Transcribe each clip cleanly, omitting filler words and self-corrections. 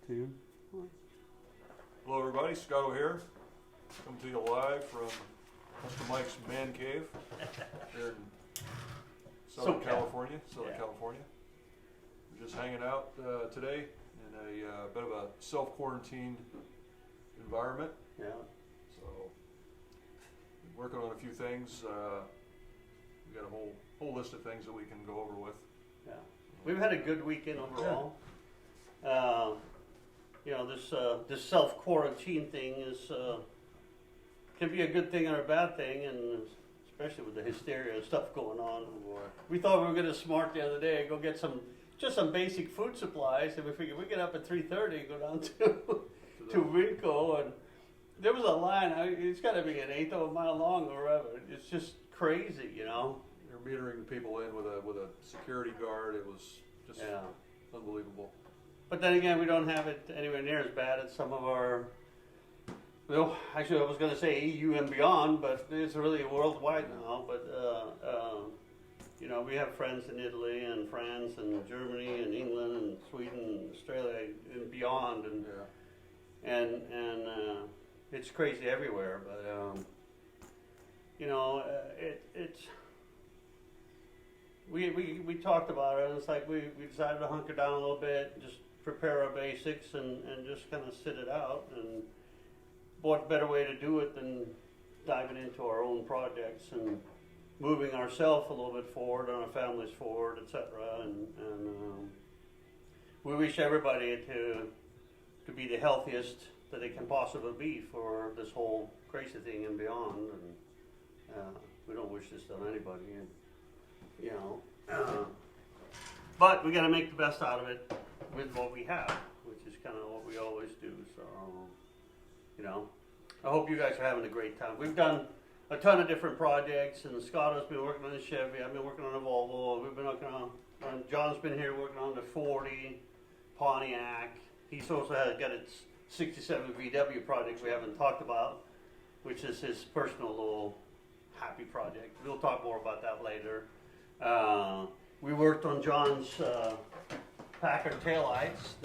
2. Hello everybody, Scotto here. Coming to you live from Customikes Man Cave here in Southern California. California. We're just hanging out today in a bit of a self-quarantined environment. Yeah. So, working on a few things. We got a whole list of things that we can go over with. Yeah. We've had a good weekend overall. You know, this self-quarantine thing is can be a good thing or a bad thing, and especially with the hysteria and stuff going on. We thought we were going to smart the other day, go get some basic food supplies, and we figured we get up at 3:30, go down to Winco, and there was a line. It's got to be an eighth of a mile long or whatever. It's just crazy, you know. They're metering people in with a security guard. It was just unbelievable. But then again, we don't have it anywhere near as bad as some of our, well, actually I was going to say EU and beyond, but it's really worldwide now. But, you know, we have friends in Italy and France and Germany and England and Sweden and Australia and beyond. And it's crazy everywhere. But, you know, we talked about it, and it's like we decided to hunker down a little bit, just prepare our basics and just kind of sit it out. And what better way to do it than diving into our own projects and moving ourselves a little bit forward and our families forward, etc. And we wish everybody to be the healthiest that they can possibly be for this whole crazy thing and beyond. And we don't wish this on anybody. And, you know, but we got to make the best out of it with what we have, which is kind of what we always do. So, you know, I hope you guys are having a great time. We've done a ton of different projects, and Scotto's been working on the Chevy. I've been working on the Volvo. We've been working on John's been here working on the 40 Pontiac. He's also got its 67 VW project we haven't talked about, which is his personal little happy project. We'll talk more about that later. We worked on John's Packard taillights,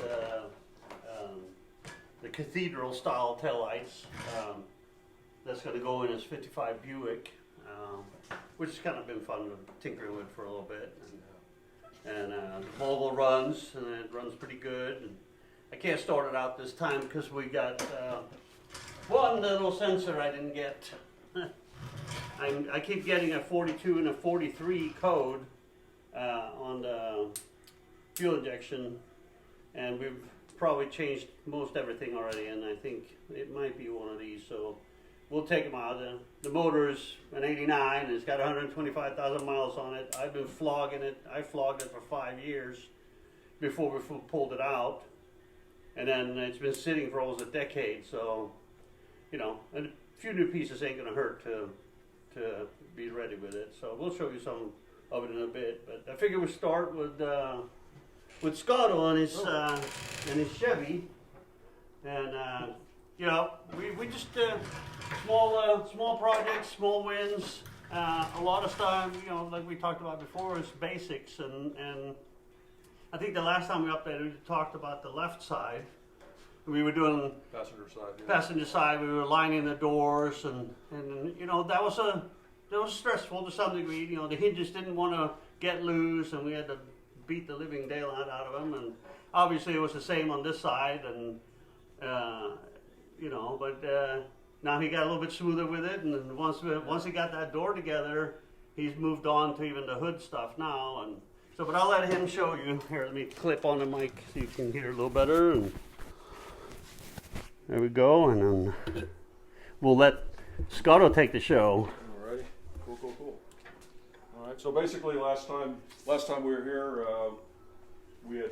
the cathedral style taillights. That's going to go in his 55 Buick, which has kind of been fun to tinker with for a little bit. And Volvo runs, and it runs pretty good. And I can't start it out this time because we got one little sensor I didn't get. I keep getting a 42 and a 43 code on the fuel injection, and we've probably changed most everything already, and I think it might be one of these, so we'll take them out. The motor is an 89, and it's got 125,000 miles on it. I've been flogging it. I flogged it for 5 years before we pulled it out, and then it's been sitting for almost a decade, so, you know, and a few new pieces ain't going to hurt to be ready with it. So we'll show you some of it in a bit, but I figure we'll start with Scotto and his Chevy, and you know, we just small projects, small wins. A lot of stuff, you know, like we talked about before, is basics, and I think the last time we updated, we talked about the left side. We were doing Passenger side. Yeah. Passenger side. We were lining the doors, and you know, that was stressful to some degree. You know, the hinges didn't want to get loose, and we had to beat the living daylight out of them. And obviously, it was the same on this side, and you know, but now he got a little bit smoother with it, and once he got that door together, he's moved on to even the hood stuff now. And so, but I'll let him show you. Here, let me clip on the mic so you can hear a little better. And there we go, and then we'll let Scotto take the show. Alrighty, cool. All right, so basically last time we were here, we had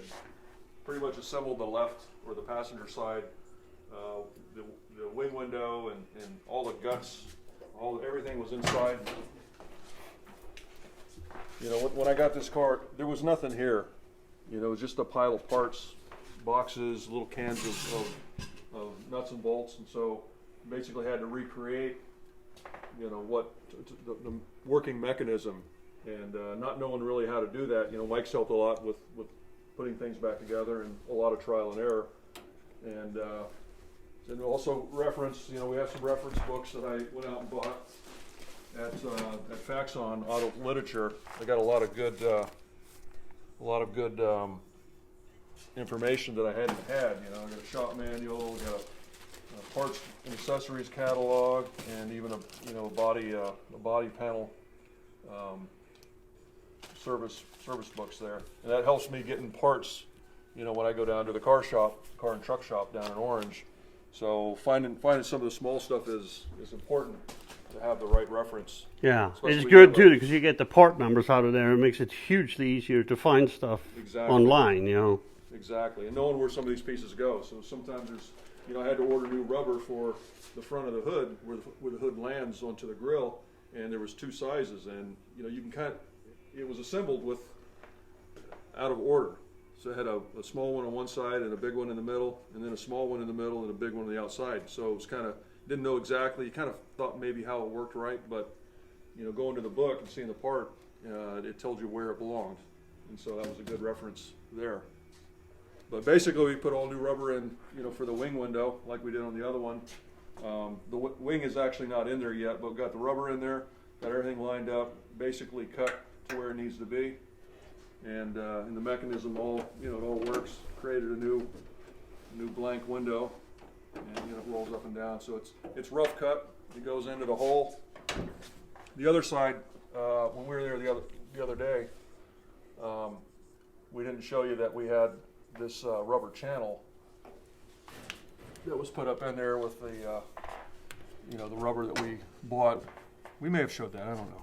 pretty much assembled the left or the passenger side, the wing window and all the guts, everything was inside. You know, when I got this car, there was nothing here. You know, it was just a pile of parts, boxes, little cans of nuts and bolts, and so basically had to recreate, you know, the working mechanism, and not knowing really how to do that. You know, Mike's helped a lot with putting things back together, and a lot of trial and error. And also reference, we have some reference books that I went out and bought at Faxon Auto Literature. They got a lot of good information that I hadn't had. I got a shop manual, got a parts and accessories catalog, and even a body panel service books there. And that helps me getting parts, when I go down to the car and truck shop down in Orange. So finding some of the small stuff is important to have the right reference. Yeah, it's good too because you get the part numbers out of there. It makes it hugely easier to find stuff online. Exactly, and knowing where some of these pieces go. So sometimes there's, I had to order new rubber for the front of the hood where the hood lands onto the grill, and there was 2 sizes, and you can it was assembled with out of order. So it had a small one on one side and a big one in the middle, and then a small one in the middle and a big one on the outside. So it was didn't know exactly. You kind of thought maybe how it worked right, but going to the book and seeing the part, it told you where it belonged, and so that was a good reference there. But basically, we put all new rubber in, for the wing window, like we did on the other one. The wing is actually not in there yet, but we've got the rubber in there, got everything lined up, basically cut to where it needs to be. And the mechanism it all works. Created a new blank window, and it rolls up and down. So it's rough cut. It goes into the hole. The other side, when we were there the other day, we didn't show you that we had this rubber channel that was put up in there with the the rubber that we bought. We may have showed that. I don't know.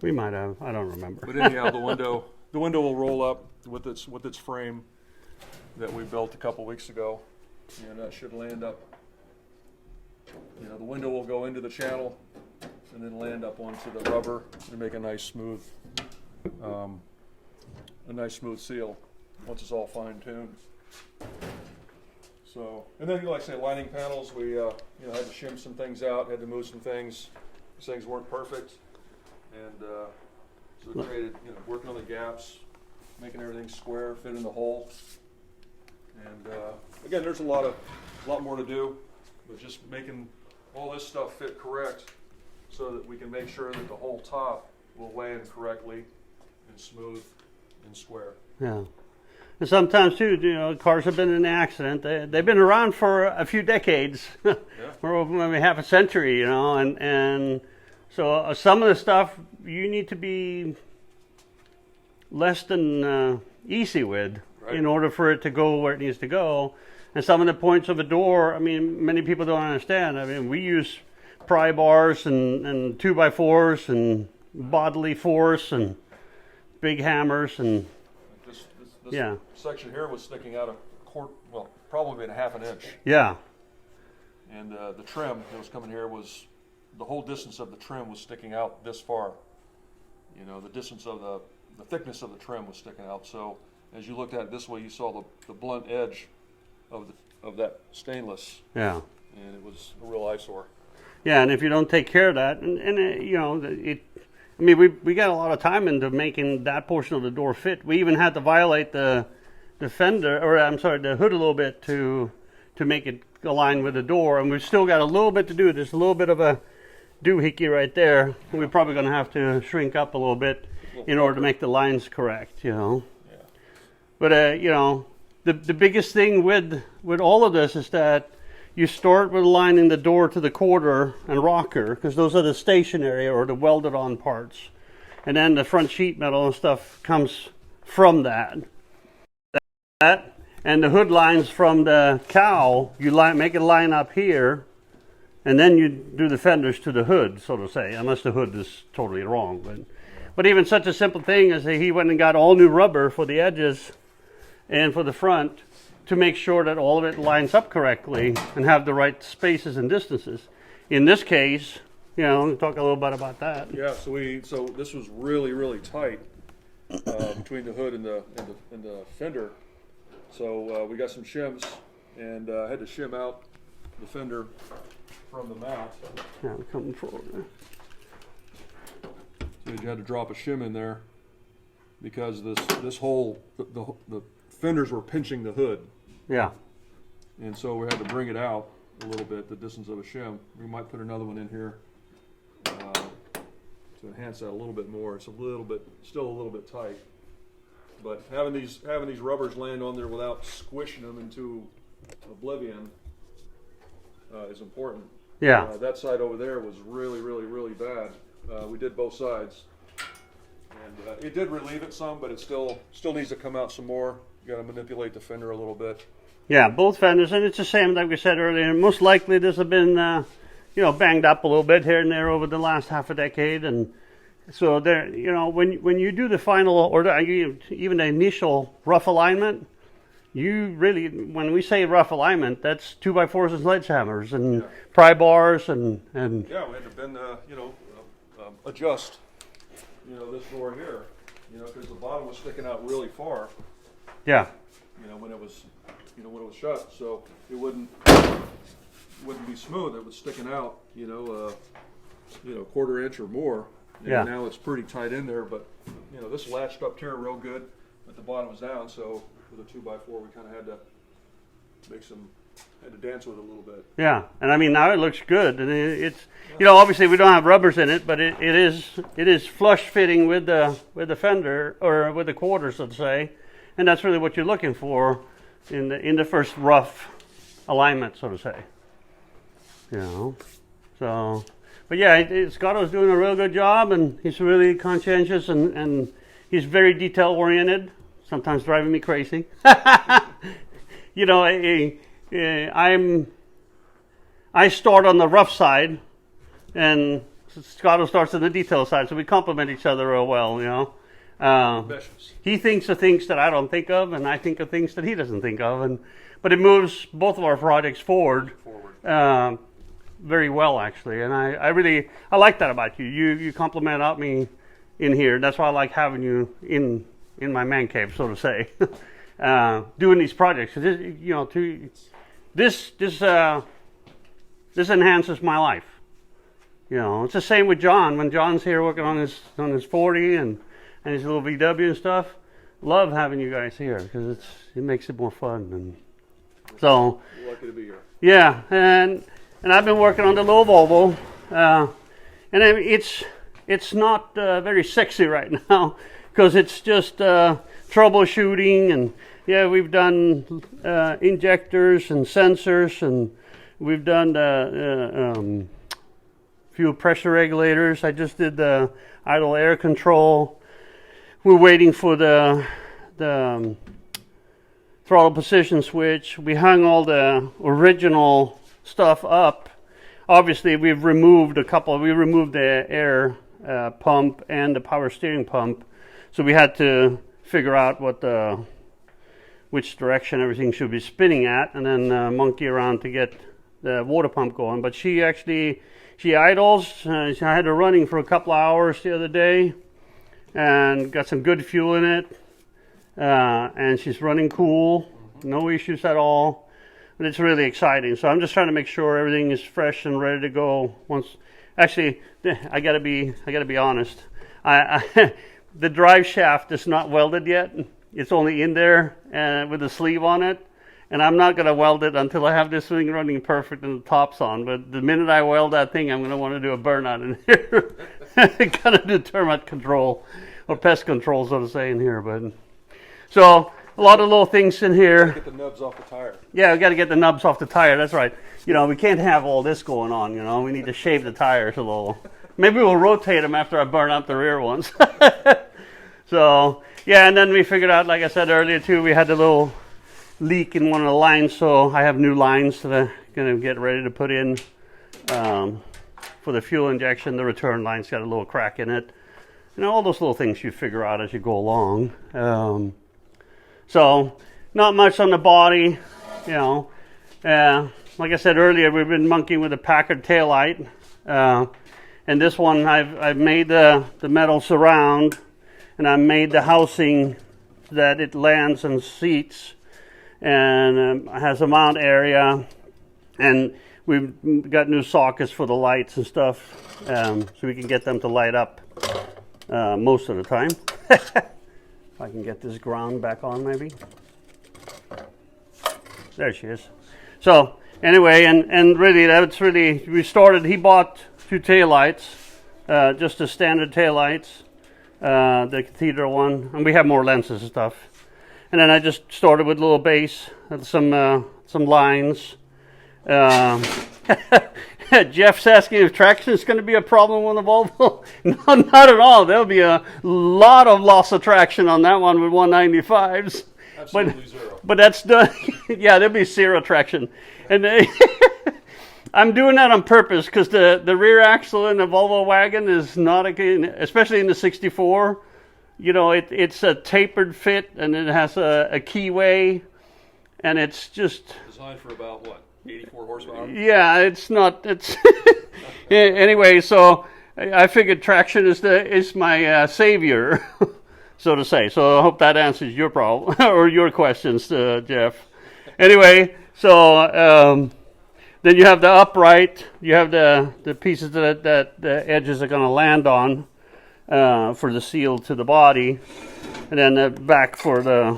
We might have. I don't remember. But anyhow, the window will roll up with its frame that we built a couple weeks ago, and that should land up. The window will go into the channel and then land up onto the rubber and make a nice smooth seal once it's all fine-tuned. So, and then, like I say, lining panels, we had to shim some things out, had to move some things. These things weren't perfect, and so we created, working on the gaps, making everything square, fit in the hole. And again, there's a lot more to do, but just making all this stuff fit correct so that we can make sure that the whole top will land correctly and smooth and square. Yeah. And sometimes too, cars have been in an accident. They've been around for a few decades, or maybe half a century, and so some of the stuff you need to be less than easy with in order for it to go where it needs to go. And some of the points of a door, many people don't understand. We use pry bars and 2x4s and bodily force and big hammers and this section here was sticking out probably about half an inch. Yeah. And the trim that was coming here the whole distance of the trim was sticking out this far. The distance of the thickness of the trim was sticking out. So as you looked at it this way, you saw the blunt edge of that stainless. Yeah. And it was a real eyesore. Yeah, and if you don't take care of that, we got a lot of time into making that portion of the door fit. We even had to violate the fender, the hood a little bit to make it align with the door, and we've still got a little bit to do. There's a little bit of a doohickey right there. We're probably going to have to shrink up a little bit in order to make the lines correct, Yeah. But the biggest thing with all of this is that you start with aligning the door to the quarter and rocker, because those are the stationary or the welded on parts. And then the front sheet metal and stuff comes from that. And the hood lines from the cowl, you make it line up here, and then you do the fenders to the hood, so to say, unless the hood is totally wrong. But even such a simple thing as he went and got all new rubber for the edges and for the front, to make sure that all of it lines up correctly and have the right spaces and distances. In this case, we'll talk a little bit about that. Yeah, so this was really, really tight between the hood and the fender. So we got some shims, and I had to shim out the fender from the mount. Yeah, I'm coming forward. So you had to drop a shim in there because this hole, the fenders were pinching the hood. Yeah. and so we had to bring it out a little bit, the distance of a shim. We might put another one in here to enhance that a little bit more. It's still a little bit tight. But having these rubbers land on there without squishing them into oblivion is important. Yeah. That side over there was really, really, really bad. We did both sides, and it did relieve it some, but it still needs to come out some more. You got to manipulate the fender a little bit. Yeah, both fenders, and it's the same like we said earlier. Most likely, this have been banged up a little bit here and there over the last half a decade, and so there, when you do the final or even the initial rough alignment, you really, when we say rough alignment, that's 2x4s and sledgehammers and pry bars and yeah, we had to bend adjust this door here, because the bottom was sticking out really far. Yeah. When it was shut, so it wouldn't be smooth. It was sticking out, quarter inch or more. And yeah. Now it's pretty tight in there, but this latched up here real good, but the bottom was down. So with a 2x4, we kind of had to dance with it a little bit. Yeah, and I mean now it looks good, and it's obviously we don't have rubbers in it, but it is flush fitting with the fender or with the quarters, let's say, and that's really what you're looking for in the first rough alignment, so to say. So, but yeah, Scotto's doing a real good job, and he's really conscientious, and he's very detail oriented. Sometimes driving me crazy. I start on the rough side, and Scotto starts on the detail side, so we complement each other real well. He thinks of things that I don't think of, and I think of things that he doesn't think of, but it moves both of our projects forward. Very well, actually, and I like that about you. You compliment me in here. That's why I like having you in my man cave, so to say, doing these projects. This enhances my life. It's the same with John. When John's here working on his 40 and his little VW and stuff, love having you guys here because it makes it more fun. And so, we're lucky to be here. Yeah, and I've been working on the low Volvo, and it's not very sexy right now because it's just troubleshooting, and we've done injectors and sensors, and we've done fuel pressure regulators. I just did the idle air control. We're waiting for the throttle position switch. We hung all the original stuff up. Obviously, we've removed we removed the air pump and the power steering pump, so we had to figure out which direction everything should be spinning at, and then monkey around to get the water pump going. But she idles. I had her running for a couple of hours the other day and got some good fuel in it, and she's running cool, no issues at all. But it's really exciting. So I'm just trying to make sure everything is fresh and ready to go. Actually, I gotta be honest. The drive shaft is not welded yet. It's only in there with a sleeve on it, and I'm not gonna weld it until I have this thing running perfect and the top's on. But the minute I weld that thing, I'm gonna want to do a burnout in here. Kind of do termite control or pest control, so to say, in here. But so. A lot of little things in here. Get the nubs off the tire. Yeah, we got to get the nubs off the tire. That's right. We can't have all this going on. We need to shave the tires a little. Maybe we'll rotate them after I burn out the rear ones. So yeah, and then we figured out, like I said earlier too, we had a little leak in one of the lines, so I have new lines that I'm gonna get ready to put in for the fuel injection. The return line's got a little crack in it. All those little things you figure out as you go along. So, not much on the body, like I said earlier, we've been monkeying with a Packard taillight, and this one I've made the metal surround, and I made the housing that it lands and seats, and has a mount area, and we've got new sockets for the lights and stuff, so we can get them to light up most of the time. If I can get this ground back on, maybe. There she is. So anyway, and really, that's really, we started, he bought 2 taillights, just the standard taillights, the cathedral one, and we have more lenses and stuff. And then I just started with a little base, some lines. Jeff's asking if traction is going to be a problem on the Volvo. No, not at all. There'll be a lot of loss of traction on that one with 195s. Absolutely zero. But that's done. Yeah, there'll be zero traction. And I'm doing that on purpose because the rear axle in the Volvo wagon is not, especially in the 64. You know, it's a tapered fit, and it has a keyway, and it's just designed for about what, 84 horsepower? Yeah, it's not. It's anyway. So I figured traction is my savior, so to say. So I hope that answers your problem or your questions, Jeff. Anyway, so then you have the upright. You have the pieces that the edges are going to land on. For the seal to the body, and then the back for the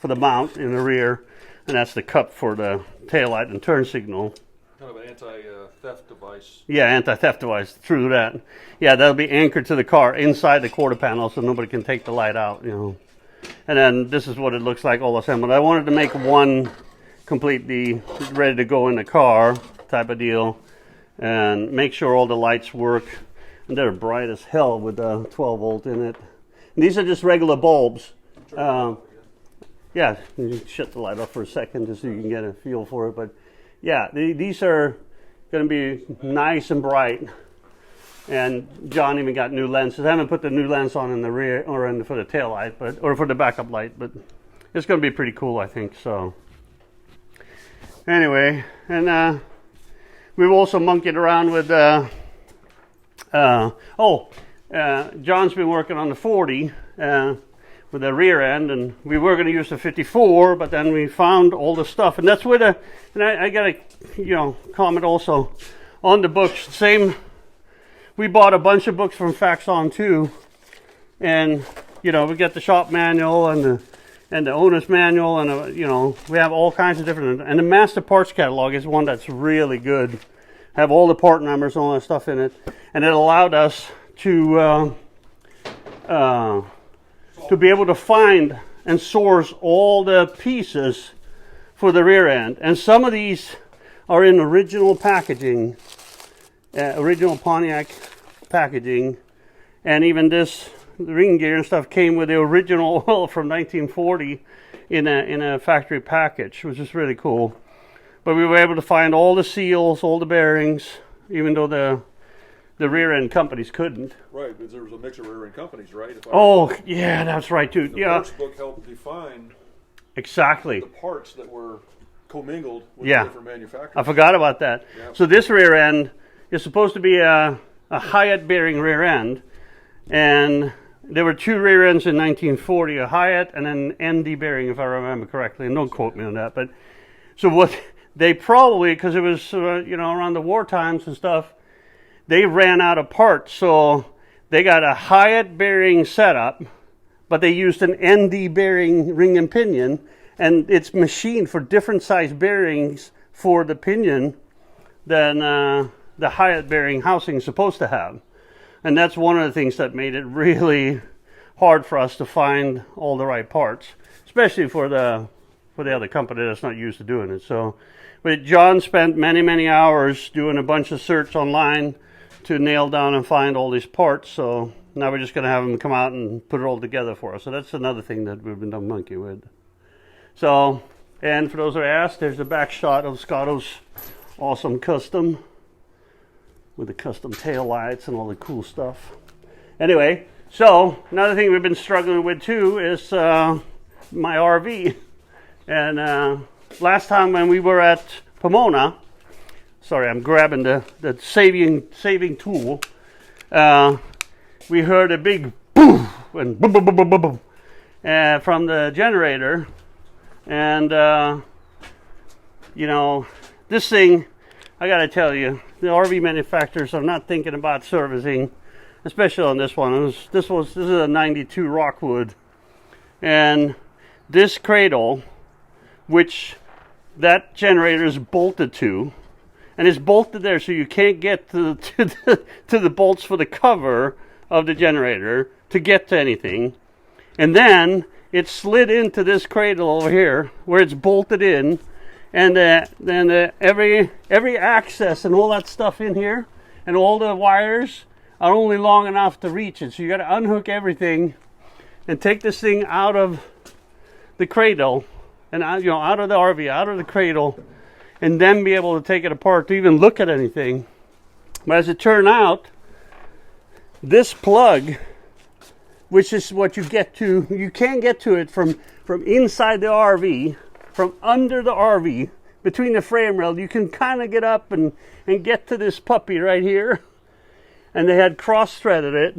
mount in the rear, and that's the cup for the taillight and turn signal. Kind of an anti-theft device. Yeah, anti-theft device. Through that. Yeah, that'll be anchored to the car inside the quarter panel, so nobody can take the light out. You know, and then this is what it looks like all assembled. I wanted to make one completely ready to go in the car type of deal, and make sure all the lights work. And they're bright as hell with a 12 volt in it. And these are just regular bulbs. Yeah, you shut the light off for a second just so you can get a feel for it. But yeah, these are going to be nice and bright. And John even got new lenses. I haven't put the new lens on in the rear or for the tail light, or for the backup light, but it's going to be pretty cool, I think. So anyway, and we've also monkeyed around with. John's been working on the 40 with the rear end, and we were going to use the 54, but then we found all the stuff, and that's where and I got to, comment also on the books. Same, we bought a bunch of books from Faxon too, and we get the shop manual and the owner's manual, and we have all kinds of different, and the master parts catalog is one that's really good. Have all the part numbers and all that stuff in it, and it allowed us to be able to find and source all the pieces for the rear end. And some of these are in original packaging, original Pontiac packaging, and even this ring gear and stuff came with the original oil from 1940 in a factory package, which is really cool. But we were able to find all the seals, all the bearings, even though the rear end companies couldn't. Right, because there was a mix of rear end companies, right? Yeah, that's right too. The parts book helped define exactly the parts that were commingled with different manufacturers. I forgot about that. Yeah. So this rear end is supposed to be a Hyatt bearing rear end, and there were 2 rear ends in 1940, a Hyatt and an ND bearing, if I remember correctly. And don't quote me on that, but so what? They probably, because it was, around the war times and stuff, they ran out of parts. So they got a Hyatt bearing setup, but they used an ND bearing ring and pinion, and it's machined for different size bearings for the pinion than the Hyatt bearing housing is supposed to have. And that's one of the things that made it really hard for us to find all the right parts, especially for the other company that's not used to doing it. So, but John spent many hours doing a bunch of search online to nail down and find all these parts. So now we're just going to have him come out and put it all together for us. So that's another thing that we've been done monkey with. So, and for those who asked, there's the back shot of Scotto's awesome custom with the custom tail lights and all the cool stuff. Anyway, so another thing we've been struggling with too is my RV. And last time when we were at Pomona, sorry, I'm grabbing the saving tool. We heard a big boom and boom, boom, boom, boom, boom, boom, from the generator. And, this thing, I got to tell you, the RV manufacturers are not thinking about servicing, especially on this one. This is a 92 Rockwood. And this cradle, which that generator is bolted to, and it's bolted there so you can't get to the bolts for the cover of the generator to get to anything. And then it's slid into this cradle over here where it's bolted in, and then every access and all that stuff in here and all the wires are only long enough to reach it. So you got to unhook everything and take this thing out of the cradle and out of the RV, out of the cradle, and then be able to take it apart to even look at anything. But as it turned out, this plug, which is what you get to, you can't get to it from inside the RV, from under the RV, between the frame rail. You can kind of get up and get to this puppy right here. And they had cross-threaded it,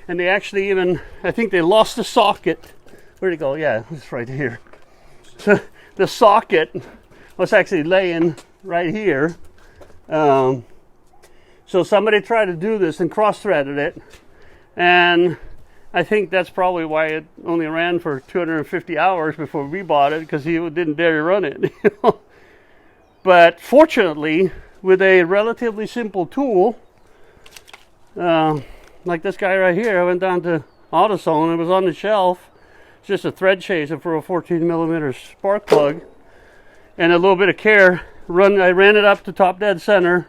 and they actually even, I think they lost the socket. Where'd it go? Yeah, it's right here. So the socket was actually laying right here. So somebody tried to do this and cross-threaded it, and I think that's probably why it only ran for 250 hours before we bought it, because he didn't dare to run it. But fortunately, with a relatively simple tool, like this guy right here, I went down to AutoZone. It was on the shelf. It's just a thread chaser for a 14mm spark plug, and a little bit of care. I ran it up to top dead center,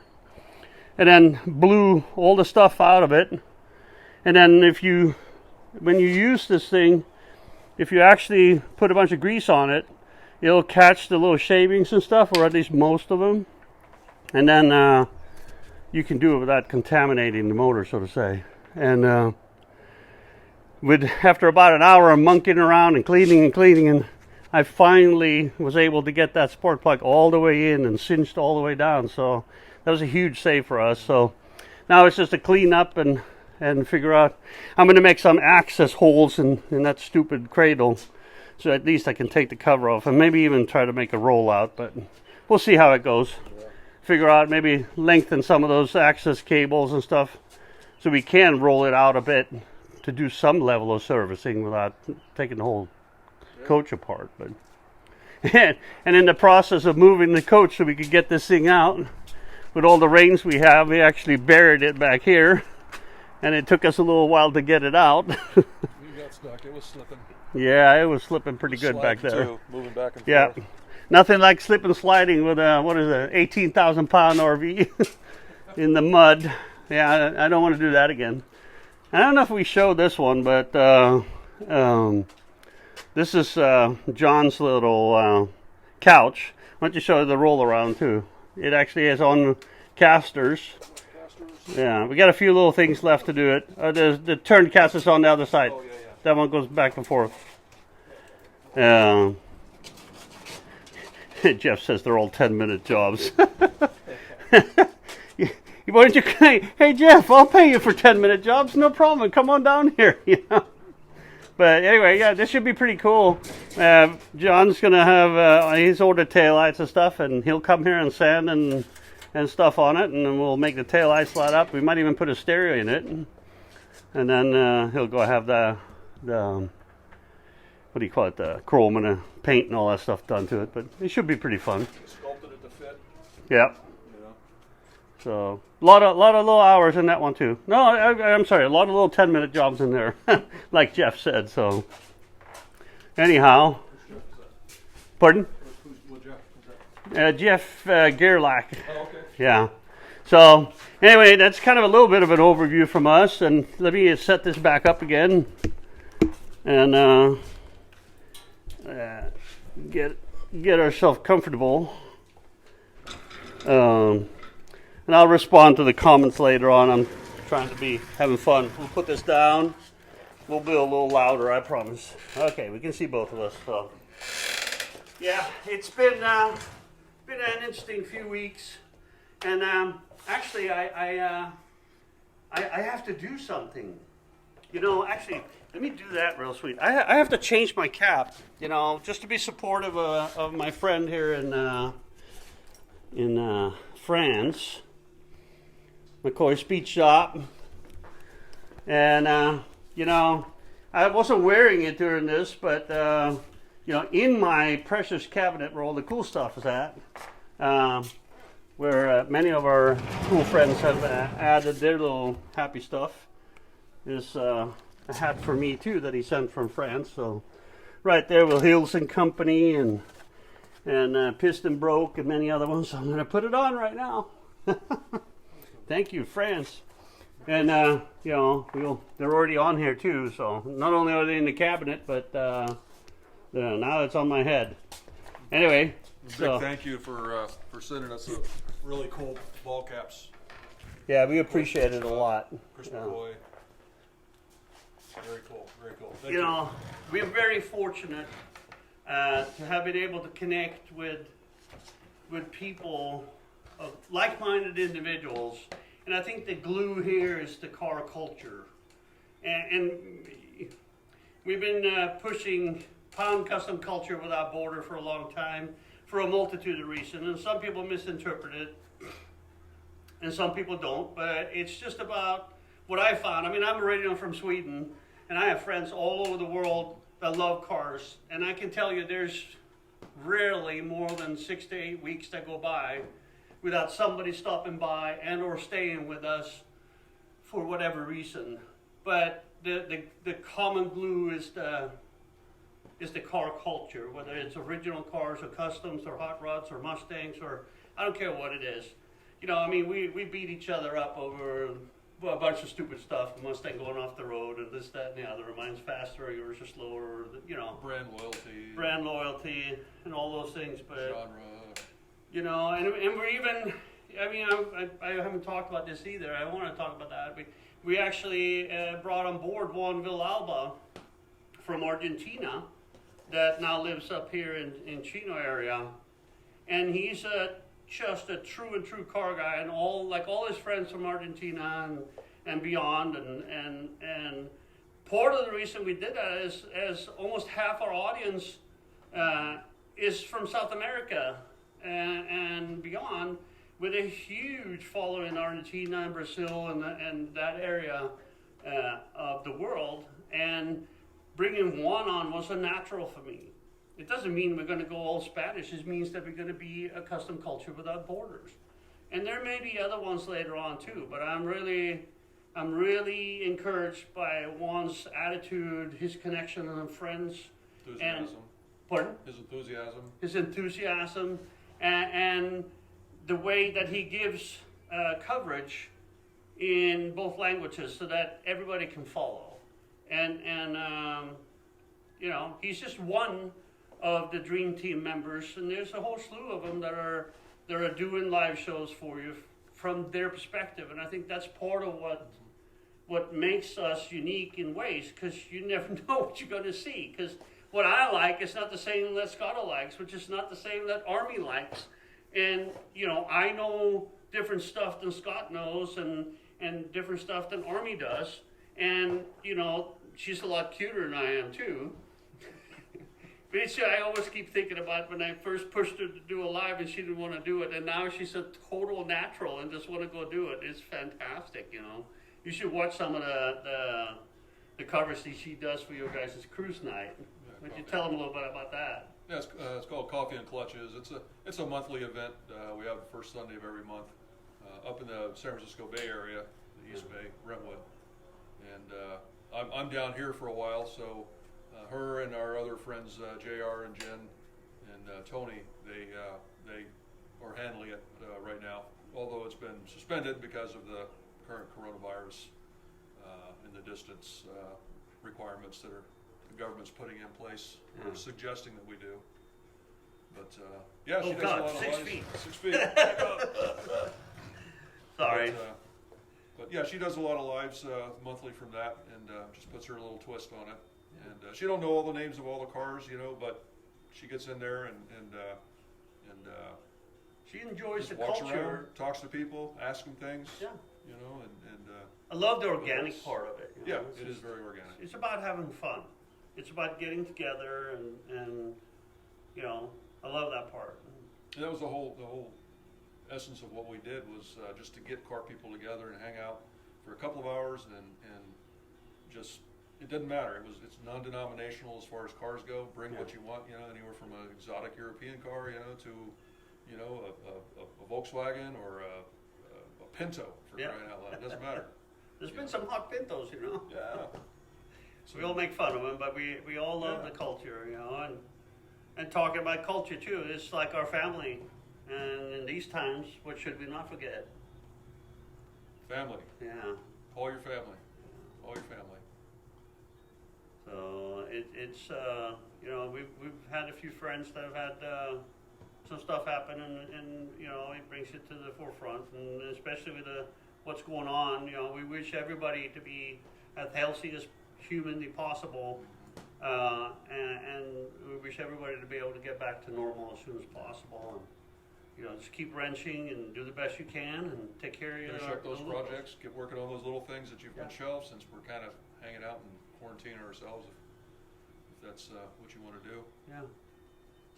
and then blew all the stuff out of it. And then when you use this thing, if you actually put a bunch of grease on it, it'll catch the little shavings and stuff, or at least most of them. And then you can do it without contaminating the motor, so to say. And after about an hour of monkeying around and cleaning, and I finally was able to get that spark plug all the way in and cinched all the way down. So that was a huge save for us. So now it's just to clean up and figure out. I'm going to make some access holes in that stupid cradle, so at least I can take the cover off, and maybe even try to make a rollout, but we'll see how it goes. Figure out, maybe lengthen some of those access cables and stuff so we can roll it out a bit to do some level of servicing without taking the whole coach apart. But and in the process of moving the coach so we could get this thing out, with all the rains we have, we actually buried it back here, and it took us a little while to get it out. You got stuck. It was slipping. Yeah, it was slipping pretty good back there. Too, moving back and yeah. forth. Nothing like slip and sliding with a 18,000 pound RV in the mud. Yeah, I don't want to do that again. I don't know if we showed this one, but this is John's little couch. Why don't you show the roll around too? It actually has on casters. Yeah, we got a few little things left to do it. The turn casters on the other side. Oh, yeah. That one goes back and forth. Jeff says they're all 10-minute jobs. Why don't you say, hey Jeff, I'll pay you for 10-minute jobs, no problem. Come on down here. But anyway, yeah, this should be pretty cool. John's gonna have he's ordered taillights and stuff, and he'll come here and sand and stuff on it, and then we'll make the taillights light up. We might even put a stereo in it, and then he'll go have the what do you call it, the chrome and the paint and all that stuff done to it. But it should be pretty fun. Sculpted it to fit. Yeah. You know. So a lot of little hours in that one too. No, I'm sorry, a lot of little 10-minute jobs in there, like Jeff said. So anyhow, pardon? What Jeff is that? Jeff Gerlach. Oh, okay. Yeah. So anyway, that's kind of a little bit of an overview from us, and let me set this back up again and get ourselves comfortable. And I'll respond to the comments later on. I'm trying to be having fun. We'll put this down. We'll be a little louder, I promise. Okay, we can see both of us. So, yeah, it's been an interesting few weeks, and actually, I have to do something. Actually, let me do that real sweet. I have to change my cap. Just to be supportive of my friend here in France, McCoy Speech Shop, and I wasn't wearing it during this, but you know, in my precious cabinet where all the cool stuff is at, where many of our cool friends have added their little happy stuff, is a hat for me too that he sent from France. So right there with Hills and Company and Piston Broke and many other ones. So I'm going to put it on right now. Thank you, France. And you know, they're already on here too. So not only are they in the cabinet, but now it's on my head. Anyway, Big thank you for sending us a really cool ball caps. Yeah, we appreciate it a lot. Christmas boy. Very cool, very cool. Thank you know, we're very fortunate to have been able to connect with people of like-minded individuals, and I think the glue here is the car culture. And we've been pushing pound custom culture without border for a long time for a multitude of reasons, and some people misinterpret it, and some people don't. But it's just about what I found. I mean, I'm originally from Sweden, and I have friends all over the world that love cars, and I can tell you there's rarely more than 6 to 8 weeks that go by without somebody stopping by and or staying with us for whatever reason. But the common glue is the car culture, whether it's original cars or customs or hot rods or Mustangs or I don't care what it is. You know, I mean, we beat each other up over a bunch of stupid stuff. The Mustang going off the road and this, that, and the other. Mine's faster or yours are slower. Or, you know, brand loyalty, and all those things. But genre. You know, and we're even. I mean, I haven't talked about this either. I want to talk about that. We actually brought on board Juan Villalba from Argentina that now lives up here in Chino area, and he's just a true car guy, and all his friends from Argentina and beyond, and part of the reason we did that is as almost half our audience is from South America and beyond, with a huge following in Argentina and Brazil and that area of the world, and bringing Juan on was a natural for me. It doesn't mean we're going to go all Spanish. It means that we're going to be a custom culture without borders. And there may be other ones later on too, but I'm really encouraged by Juan's attitude, his connection and friends. Enthusiasm. Pardon? His enthusiasm. And the way that he gives coverage in both languages so that everybody can follow. And you know, he's just one of the Dream Team members, and there's a whole slew of them that are doing live shows for you from their perspective, and I think that's part of what makes us unique in ways, because you never know what you're going to see. Because what I like is not the same that Scotto likes, which is not the same that Army likes, and you know, I know different stuff than Scott knows, and different stuff than Army does, and you know, she's a lot cuter than I am too. But I always keep thinking about when I first pushed her to do a live and she didn't want to do it, and now she's a total natural and just want to go do it. It's fantastic, you know. You should watch some of the covers that she does for your guys' cruise night. Would you tell them a little bit about that? Yeah, it's called Coffee and Clutches. It's a monthly event. We have the first Sunday of every month up in the San Francisco Bay Area, the East Bay, Brentwood, and I'm down here for a while, so. Her and our other friends, JR and Jen and Tony, they are handling it right now, although it's been suspended because of the current coronavirus and the distance requirements that the government's putting in place or suggesting that we do. But yeah, she does a lot of 6 feet. 6 feet. Sorry. But yeah, she does a lot of lives monthly from that, and just puts her little twist on it. And she don't know all the names of all the cars, you know, but she gets in there and she enjoys the walks culture. around, talks to people, asks them things. Yeah. You know, and I love the organic part of it. You know? Yeah, it is very organic. It's about having fun. It's about getting together and you know, I love that part. And that was the whole essence of what we did was just to get car people together and hang out for a couple of hours and just it doesn't matter. It's non-denominational as far as cars go. Bring what you want, anywhere from an exotic European car, to, a Volkswagen or a Pinto for crying out loud. It doesn't matter. There's been some hot Pintos, Yeah. So we all make fun of them, but we all love the culture, and talking about culture too, it's like our family. And in these times, what should we not forget? Family. Yeah. Call your family. Call your family. So it's we've had a few friends that have had some stuff happen, and it brings it to the forefront, and especially with what's going on. We wish everybody to be as healthy as humanly possible, and we wish everybody to be able to get back to normal as soon as possible. And, just keep wrenching and do the best you can, and take care of your. Finish up those projects. Get working on those little things that you've been shelved, since we're kind of hanging out and quarantining ourselves. If that's what you want to do. Yeah.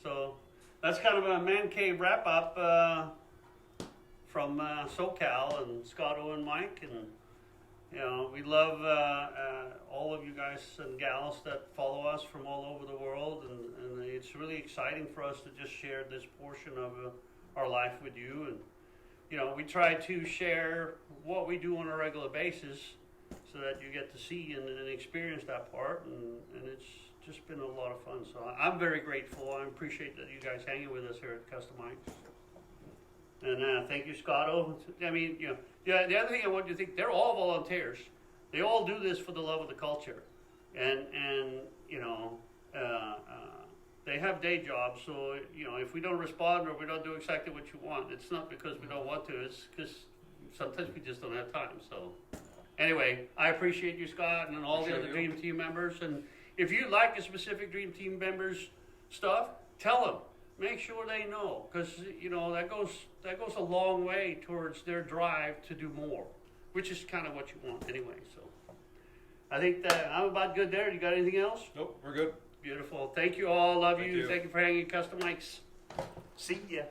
So that's kind of a man cave wrap up from SoCal and Scotto and Mike, and we love all of you guys and gals that follow us from all over the world, and it's really exciting for us to just share this portion of our life with you, and we try to share what we do on a regular basis so that you get to see and experience that part, and it's just been a lot of fun. So I'm very grateful. I appreciate that you guys hanging with us here at Customikes. And thank you, Scotto. I mean, the other thing I want you to think, they're all volunteers. They all do this for the love of the culture, and they have day jobs. So if we don't respond or we don't do exactly what you want, it's not because we don't want to. It's because sometimes we just don't have time. So anyway, I appreciate you, Scott, and all the other Dream Team members. And if you like a specific Dream Team members stuff, tell them. Make sure they know, because that goes a long way towards their drive to do more, which is kind of what you want anyway. So I think that I'm about good there. You got anything else? Nope, we're good. Beautiful. Thank you all. Love Thank you. you. Thank you for hanging Customikes. See ya.